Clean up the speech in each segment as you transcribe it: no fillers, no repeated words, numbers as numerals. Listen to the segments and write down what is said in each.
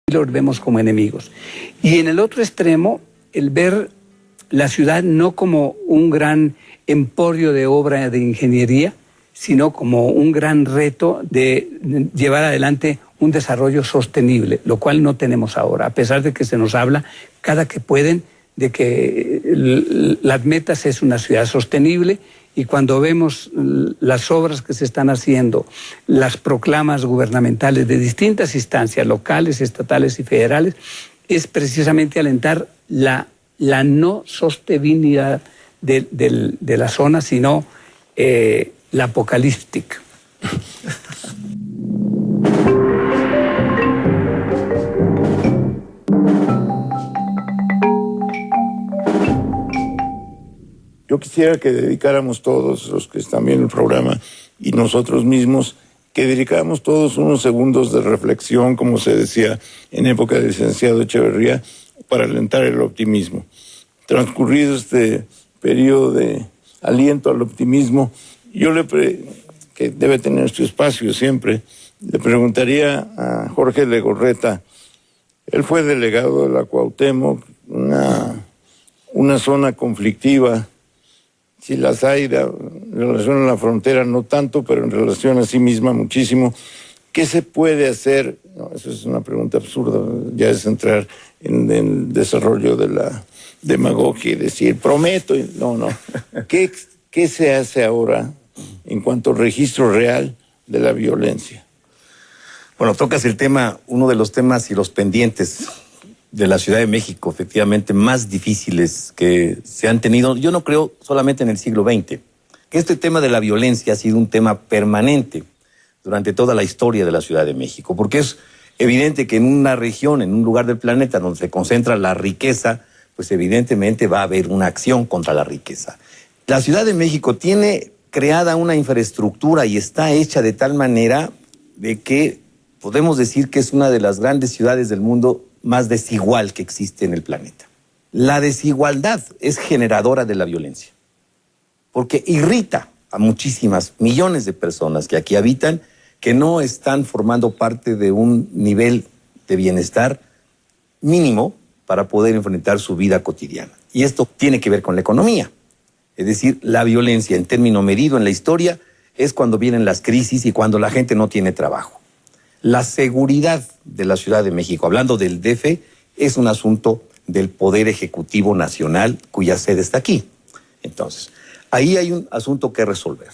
los vemos como enemigos. Y en el otro extremo, el ver la ciudad no como un gran emporio de obra de ingeniería, sino como un gran reto de llevar adelante un desarrollo sostenible, lo cual no tenemos ahora, a pesar de que se nos habla cada que pueden de que las metas es una ciudad sostenible, y cuando vemos las obras que se están haciendo, las proclamas gubernamentales de distintas instancias, locales, estatales y federales, es precisamente alentar la no sostenibilidad de la zona, sino la apocalíptica. Yo quisiera que dedicáramos todos, los que están viendo el programa, y nosotros mismos, que dedicáramos todos unos segundos de reflexión, como se decía en época del licenciado Echeverría, para alentar el optimismo. Transcurrido este periodo de aliento al optimismo, que debe tener su espacio siempre, le preguntaría a Jorge Legorreta. Él fue delegado de la Cuauhtémoc, una zona conflictiva. Si las hay, en relación a la frontera no tanto, pero en relación a sí misma muchísimo. ¿Qué se puede hacer? No, eso es una pregunta absurda, ya es entrar en el desarrollo de la demagogia y decir, prometo. No. ¿Qué se hace ahora en cuanto al registro real de la violencia? Bueno, tocas el tema, uno de los temas y los pendientes de la Ciudad de México, efectivamente, más difíciles que se han tenido, yo no creo solamente en el siglo XX, que este tema de la violencia ha sido un tema permanente durante toda la historia de la Ciudad de México, porque es evidente que en una región, en un lugar del planeta donde se concentra la riqueza, pues evidentemente va a haber una acción contra la riqueza. La Ciudad de México tiene creada una infraestructura y está hecha de tal manera de que podemos decir que es una de las grandes ciudades del mundo más desigual que existe en el planeta. La desigualdad es generadora de la violencia, porque irrita a muchísimas millones de personas que aquí habitan, que no están formando parte de un nivel de bienestar mínimo para poder enfrentar su vida cotidiana. Y esto tiene que ver con la economía. Es decir, la violencia en término medido en la historia es cuando vienen las crisis y cuando la gente no tiene trabajo. La seguridad de la Ciudad de México, hablando del DF, es un asunto del Poder Ejecutivo Nacional, cuya sede está aquí. Entonces, ahí hay un asunto que resolver.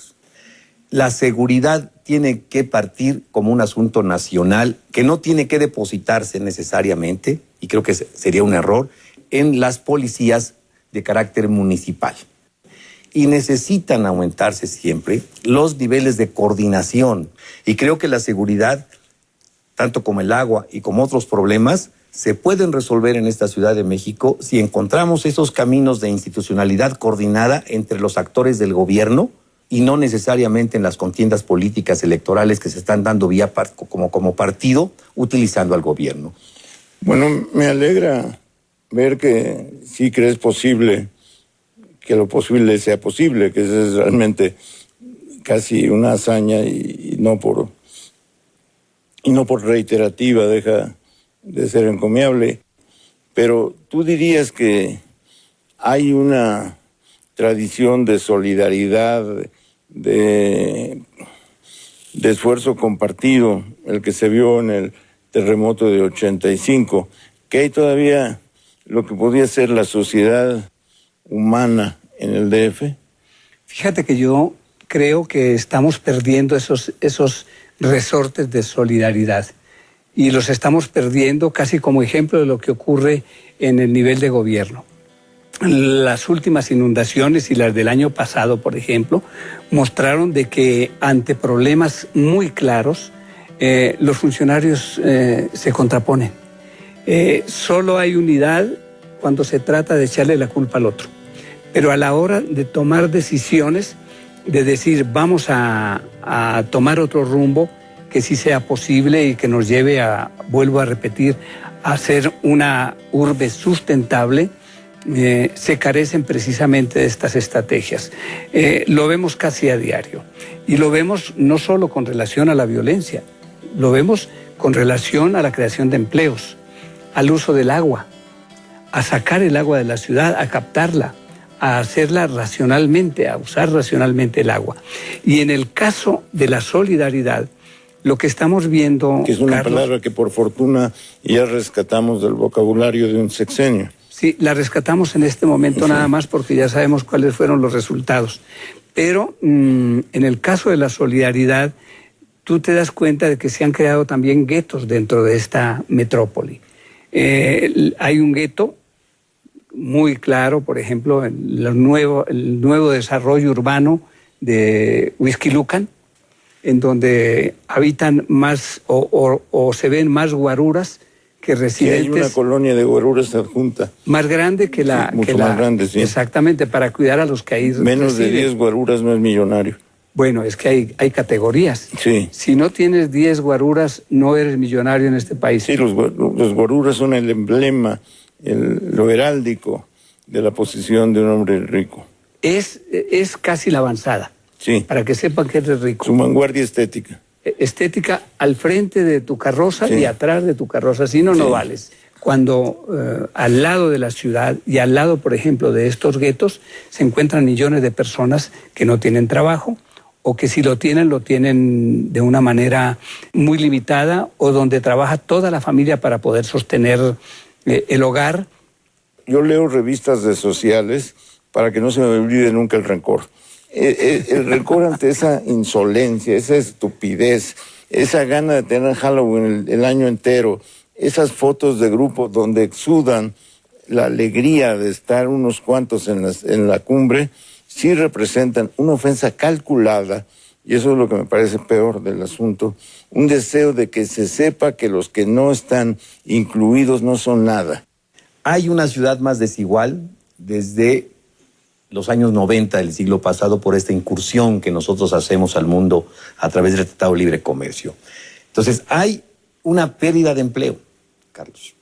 La seguridad tiene que partir como un asunto nacional, que no tiene que depositarse necesariamente, y creo que sería un error, en las policías de carácter municipal. Y necesitan aumentarse siempre los niveles de coordinación. Y creo que la seguridad, tanto como el agua y como otros problemas, se pueden resolver en esta Ciudad de México si encontramos esos caminos de institucionalidad coordinada entre los actores del gobierno y no necesariamente en las contiendas políticas electorales que se están dando como partido utilizando al gobierno. Bueno, me alegra ver que sí crees posible, que lo posible sea posible, que eso es realmente casi una hazaña y no por reiterativa, deja de ser encomiable. Pero tú dirías que hay una tradición de solidaridad, de esfuerzo compartido, el que se vio en el terremoto de 85, que hay todavía lo que podía ser la sociedad humana en el DF. Fíjate que yo creo que estamos perdiendo esos resortes de solidaridad, y los estamos perdiendo casi como ejemplo de lo que ocurre en el nivel de gobierno. Las últimas inundaciones y las del año pasado, por ejemplo, mostraron de que ante problemas muy claros, los funcionarios se contraponen. Solo hay unidad cuando se trata de echarle la culpa al otro. Pero a la hora de tomar decisiones, de decir vamos a tomar otro rumbo que sí sea posible y que nos lleve vuelvo a repetir, a ser una urbe sustentable, se carecen precisamente de estas estrategias. Lo vemos casi a diario. Y lo vemos no solo con relación a la violencia, lo vemos con relación a la creación de empleos. al uso del agua, a sacar el agua de la ciudad, a captarla, a hacerla racionalmente, a usar racionalmente el agua. Y en el caso de la solidaridad, lo que estamos viendo, que es una Carlos, palabra que por fortuna ya rescatamos del vocabulario de un sexenio. Sí, la rescatamos en este momento nada más porque ya sabemos cuáles fueron los resultados. Pero en el caso de la solidaridad, tú te das cuenta de que se han creado también guetos dentro de esta metrópoli. Hay un gueto muy claro, por ejemplo, el nuevo desarrollo urbano de Huixquilucan, en donde habitan más o se ven más guaruras que residentes. Que hay una colonia de guaruras adjunta. Más grande que la... Sí, mucho más grande, sí. Exactamente, para cuidar a los que ahí Menos residen. De 10 guaruras no es millonario. Bueno, es que hay categorías. Sí. Si no tienes 10 guaruras, no eres millonario en este país. Sí, los guaruras son el emblema, lo heráldico de la posición de un hombre rico. Es casi la avanzada. Sí. Para que sepan que eres rico. Su vanguardia estética. Estética al frente de tu carroza, sí, y atrás de tu carroza. Si no, sí, no vales. Cuando al lado de la ciudad y al lado, por ejemplo, de estos guetos, se encuentran millones de personas que no tienen trabajo, o que si lo tienen de una manera muy limitada, o donde trabaja toda la familia para poder sostener el hogar. Yo leo revistas de sociales para que no se me olvide nunca el rencor. El rencor ante esa insolencia, esa estupidez, esa gana de tener Halloween el año entero, esas fotos de grupo donde exudan la alegría de estar unos cuantos en la cumbre, sí representan una ofensa calculada, y eso es lo que me parece peor del asunto, un deseo de que se sepa que los que no están incluidos no son nada. Hay una ciudad más desigual desde los años 90 del siglo pasado por esta incursión que nosotros hacemos al mundo a través del Tratado de Libre Comercio. Entonces, hay una pérdida de empleo, Carlos,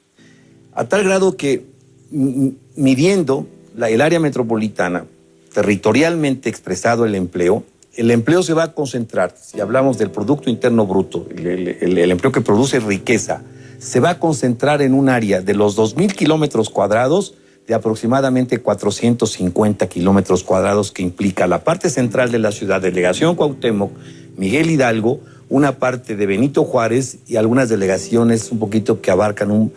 a tal grado que midiendo el área metropolitana, territorialmente expresado el empleo se va a concentrar, si hablamos del Producto Interno Bruto, el empleo que produce riqueza, se va a concentrar en un área de los 2,000 kilómetros cuadrados de aproximadamente 450 kilómetros cuadrados, que implica la parte central de la ciudad, Delegación Cuauhtémoc, Miguel Hidalgo, una parte de Benito Juárez y algunas delegaciones un poquito que abarcan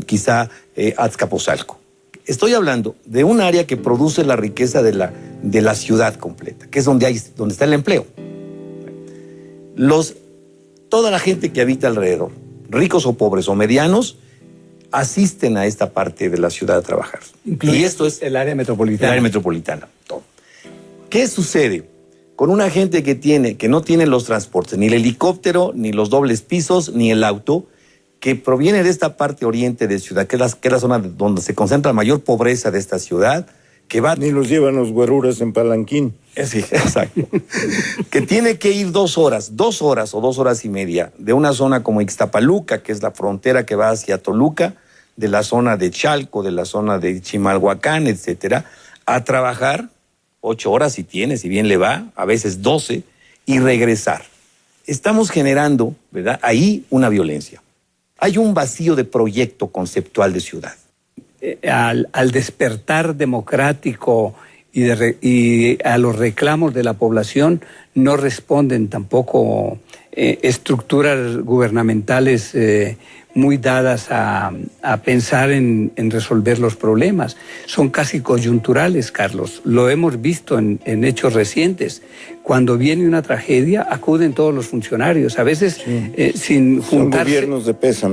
quizá Azcapotzalco. Estoy hablando de un área que produce la riqueza de la ciudad completa, que es donde está el empleo. Toda la gente que habita alrededor, ricos o pobres o medianos, asisten a esta parte de la ciudad a trabajar. Y esto es el área metropolitana. El área metropolitana. Todo. ¿Qué sucede con una gente que no tiene los transportes, ni el helicóptero, ni los dobles pisos, ni el auto, que proviene de esta parte oriente de ciudad, que es la zona donde se concentra la mayor pobreza de esta ciudad, que va... Ni los llevan los guaruras en palanquín. Sí, exacto. Que tiene que ir 2 horas o 2 horas y media de una zona como Ixtapaluca, que es la frontera que va hacia Toluca, de la zona de Chalco, de la zona de Chimalhuacán, etcétera, a trabajar 8 horas si tiene, si bien le va, a veces 12, y regresar. Estamos generando, ¿verdad?, ahí una violencia. Hay un vacío de proyecto conceptual de ciudad. Al despertar democrático y a los reclamos de la población no responden tampoco estructuras gubernamentales muy dadas a pensar en resolver los problemas. Son casi coyunturales, Carlos. Lo hemos visto en hechos recientes. Cuando viene una tragedia, acuden todos los funcionarios, a veces sin juntarse. Son gobiernos de pésame.